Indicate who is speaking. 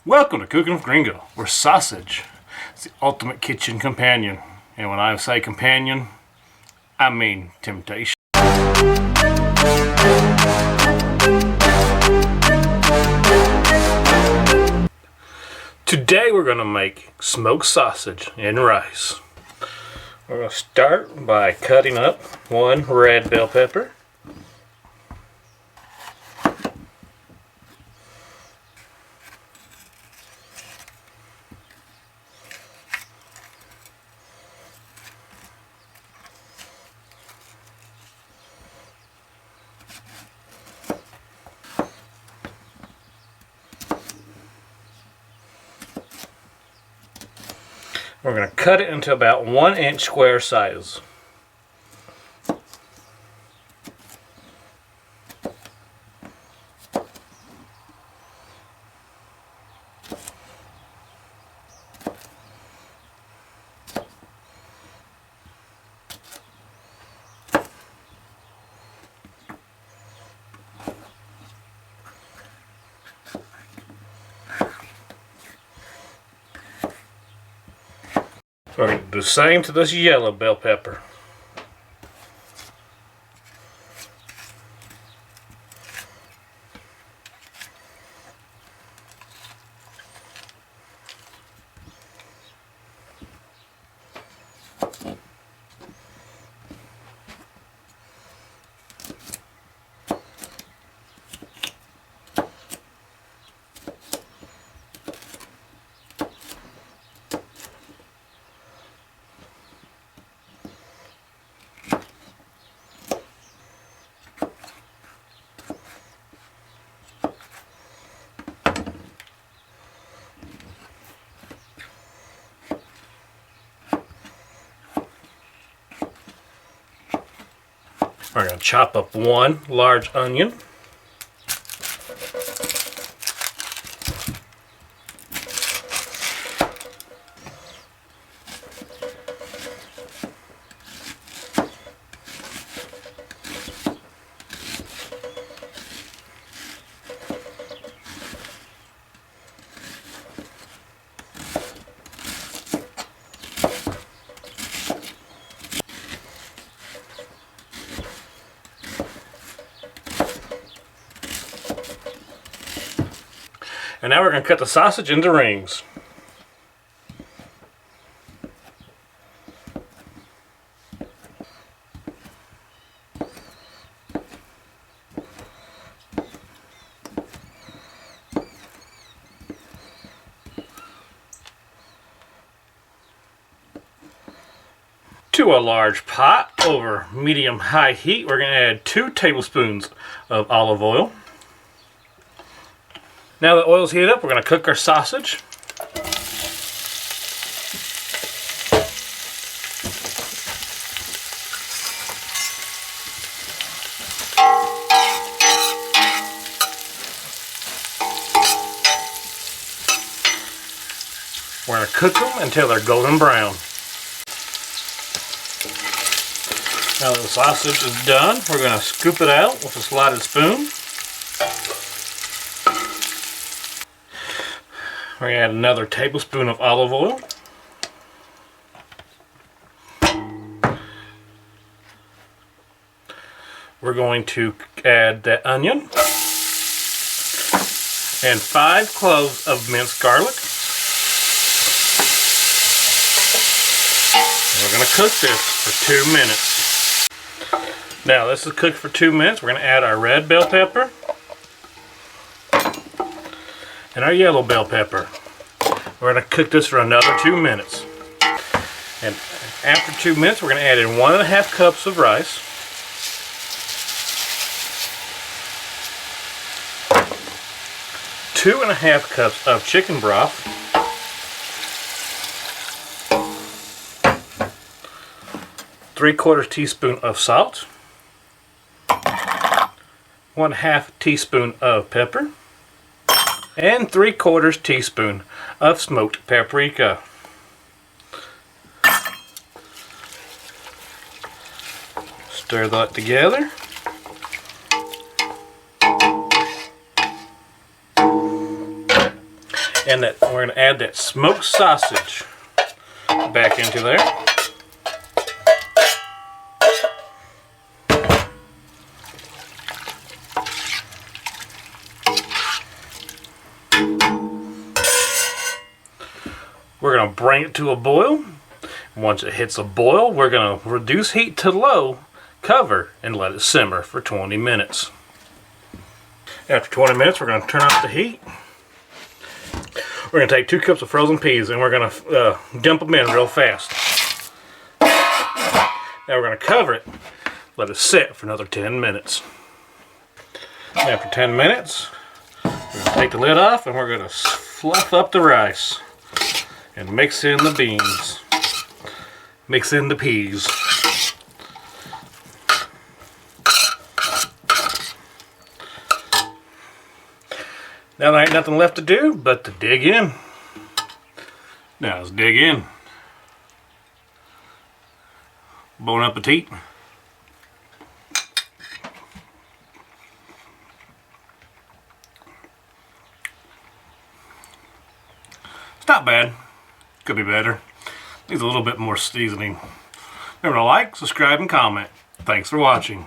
Speaker 1: Welcome to Cooking with Gringo, where sausage is the ultimate kitchen companion. And when I say companion, I mean temptation. Today we're going to make smoked sausage and rice. We're going to start by cutting up one red bell pepper. We're going to cut it into about 1 inch square size. We're going to do the same to this yellow bell pepper. We're going to chop up one large onion. And now we're going to cut the sausage into rings. To a large pot over medium-high heat, we're going to add 2 tablespoons of olive oil. Now that oil's heated up, we're going to cook our sausage. We're going to cook them until they're golden brown. Now that the sausage is done, we're going to scoop it out with a slotted spoon. We're going to add another tablespoon of olive oil. We're going to add that onion and 5 cloves of minced garlic. And we're going to cook this for 2 minutes. Now this is cooked for 2 minutes. We're going to add our red bell pepper and our yellow bell pepper. We're going to cook this for another 2 minutes. And after 2 minutes, we're going to add in 1.5 cups of rice. Two and a half cups of chicken broth. 3/4 teaspoon of salt. 1/2 teaspoon of pepper. And 3/4 teaspoon of smoked paprika. Stir that together. And that we're going to add that smoked sausage back into there. We're going to bring it to a boil. Once it hits a boil, we're going to reduce heat to low, cover, and let it simmer for 20 minutes. After 20 minutes, we're going to turn off the heat. We're going to take 2 cups of frozen peas and we're going to dump them in real fast. Now we're going to cover it, let it sit for another 10 minutes. After 10 minutes, we're going to take the lid off and we're going to fluff up the rice and mix in the beans. Mix in the peas. Now there ain't nothing left to do but to dig in. Now let's dig in. Bon appetit. It's not bad. Could be better. Needs a little bit more seasoning. Remember to like, subscribe, and comment. Thanks for watching.